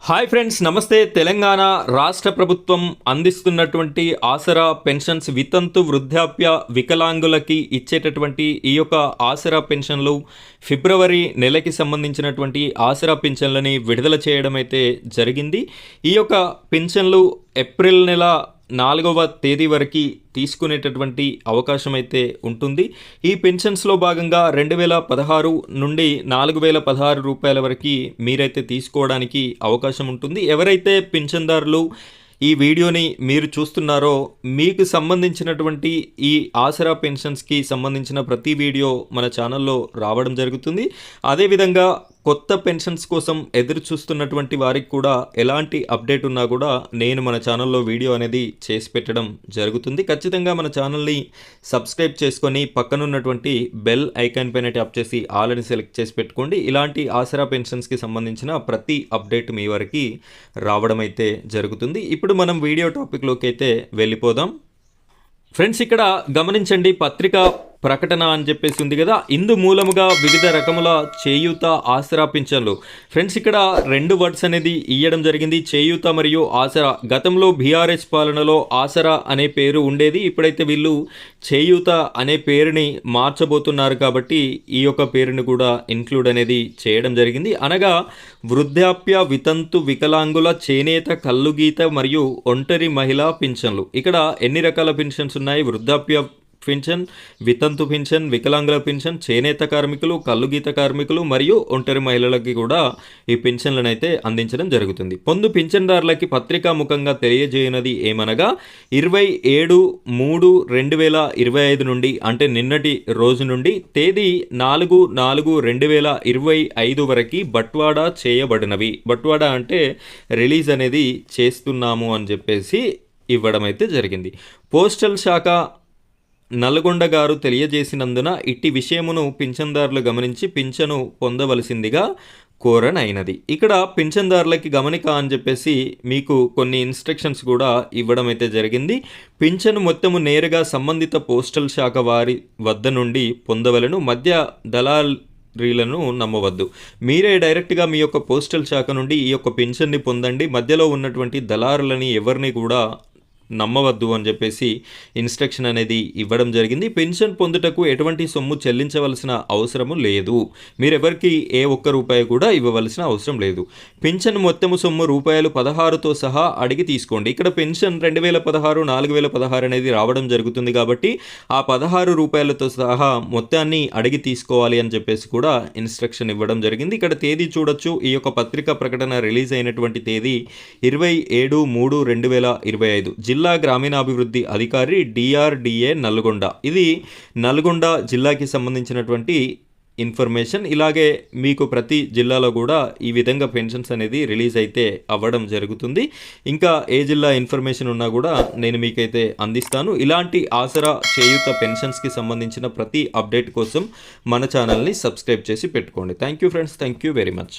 Hi friends, నమస్తే. తెలంగాణ రాష్ట్ర ప్రభుత్వం అందిస్తున్నటువంటి ఆసరా పెన్షన్స్ వితంతు వృద్ధాప్య వికలాంగులకి ఇచ్చేటటువంటి ఈ యొక్క ఆసరా పెన్షన్లు ఫిబ్రవరి నెలకి సంబంధించినటువంటి ఆసరా పెన్షన్లని విడుదల చేయడం అయితే జరిగింది. ఈ యొక్క పెన్షన్లు ఏప్రిల్ నెల 4వ తేదీ వరకు తీసుకునేటటువంటి అవకాశం అయితే ఉంటుంది. ఈ పెన్షన్స్లో భాగంగా 2016 నుండి 4016 రూపాయల వరకు మీరైతే తీసుకోవడానికి అవకాశం ఉంటుంది. ఎవరైతే పెన్షన్దారులు ఈ వీడియోని మీరు చూస్తున్నారో మీకు సంబంధించినటువంటి ఈ ఆసరా పెన్షన్స్కి సంబంధించిన ప్రతి వీడియో మన ఛానల్లో రావడం జరుగుతుంది. అదేవిధంగా కొత్త పెన్షన్స్ కోసం ఎదురు చూస్తున్నటువంటి వారికి కూడా ఎలాంటి అప్డేట్ ఉన్నా కూడా నేను మన ఛానల్లో వీడియో అనేది చేసి పెట్టడం జరుగుతుంది. ఖచ్చితంగా మన ఛానల్ని సబ్స్క్రైబ్ చేసుకొని పక్కనున్నటువంటి బెల్ ఐకాన్ పైన ట్యాప్ చేసి ఆల్రెడీ సెలెక్ట్ చేసి పెట్టుకోండి. ఇలాంటి ఆసరా పెన్షన్స్కి సంబంధించిన ప్రతి అప్డేట్ మీ వరకు రావడం అయితే జరుగుతుంది. ఇప్పుడు మనం వీడియో టాపిక్లోకి అయితే వెళ్ళిపోదాం. ఫ్రెండ్స్, ఇక్కడ గమనించండి, పత్రికా ప్రకటన అని చెప్పేసి ఉంది కదా, ఇందు మూలముగా వివిధ రకముల చేయూత ఆసరా పింఛన్లు. ఫ్రెండ్స్, ఇక్కడ 2 వర్డ్స్ అనేది ఇవ్వడం జరిగింది, చేయూత మరియు ఆసరా. గతంలో బీఆర్ఎస్ పాలనలో ఆసరా అనే పేరు ఉండేది. ఇప్పుడైతే వీళ్ళు చేయూత అనే పేరుని మార్చబోతున్నారు కాబట్టి ఈ యొక్క పేరుని కూడా ఇన్క్లూడ్ అనేది చేయడం జరిగింది. అనగా వృద్ధాప్య వితంతు వికలాంగుల చేనేత కల్లుగీత మరియు ఒంటరి మహిళా పింఛన్లు. ఇక్కడ ఎన్ని రకాల పింఛన్స్ ఉన్నాయి? వృద్ధాప్య పింఛన్, వితంతు పింఛన్, వికలాంగుల పింఛన్, చేనేత కార్మికులు, కల్లుగీత కార్మికులు మరియు ఒంటరి మహిళలకి కూడా ఈ పింఛన్లను అయితే అందించడం జరుగుతుంది. పొందు పింఛన్దారులకి పత్రికాముఖంగా తెలియజేయనది ఏమనగా 27/3/2025 నుండి, అంటే నిన్నటి రోజు నుండి తేదీ 4/4/2025 వరకు బట్వాడా చేయబడినవి. బట్వాడా అంటే రిలీజ్ అనేది చేస్తున్నాము అని చెప్పేసి ఇవ్వడం అయితే జరిగింది. పోస్టల్ శాఖ నల్గొండ గారు తెలియజేసినందున ఇట్టి విషయమును పింఛన్దారులు గమనించి పింఛను పొందవలసిందిగా కోరనైనది. ఇక్కడ పింఛన్దారులకి గమనిక అని చెప్పేసి మీకు కొన్ని ఇన్స్ట్రక్షన్స్ కూడా ఇవ్వడం అయితే జరిగింది. పింఛను మొత్తము నేరుగా సంబంధిత పోస్టల్ శాఖ వారి వద్ద నుండి పొందవలను. మధ్య దళారీలను నమ్మవద్దు. మీరే డైరెక్ట్గా మీ యొక్క పోస్టల్ శాఖ నుండి ఈ యొక్క పింఛన్ని పొందండి. మధ్యలో ఉన్నటువంటి దళారులని ఎవరిని కూడా నమ్మవద్దు అని చెప్పేసి ఇన్స్ట్రక్షన్ అనేది ఇవ్వడం జరిగింది. పెన్షన్ పొందుటకు ఎటువంటి సొమ్ము చెల్లించవలసిన అవసరము లేదు. మీరెవరికి ఏ ఒక్క రూపాయి కూడా ఇవ్వవలసిన అవసరం లేదు. పెన్షన్ మొత్తము సొమ్ము ₹16తో సహా అడిగి తీసుకోండి. ఇక్కడ పెన్షన్ 2016, 4016 అనేది రావడం జరుగుతుంది కాబట్టి ఆ ₹16తో సహా మొత్తాన్ని అడిగి తీసుకోవాలి అని చెప్పేసి కూడా ఇన్స్ట్రక్షన్ ఇవ్వడం జరిగింది. ఇక్కడ తేదీ చూడొచ్చు. ఈ యొక్క పత్రికా ప్రకటన రిలీజ్ అయినటువంటి తేదీ 27/3/2025. జిల్లా గ్రామీణాభివృద్ధి అధికారి DRDA నల్గొండ. ఇది నల్గొండ జిల్లాకి సంబంధించినటువంటి ఇన్ఫర్మేషన్. ఇలాగే మీకు ప్రతి జిల్లాలో కూడా ఈ విధంగా పెన్షన్స్ అనేది రిలీజ్ అయితే అవ్వడం జరుగుతుంది. ఇంకా ఏ జిల్లా ఇన్ఫర్మేషన్ ఉన్నా కూడా నేను మీకైతే అందిస్తాను. ఇలాంటి ఆసరా చేయూత పెన్షన్స్కి సంబంధించిన ప్రతి అప్డేట్ కోసం మన ఛానల్ని సబ్స్క్రైబ్ చేసి పెట్టుకోండి. Thank you friends, thank you very much.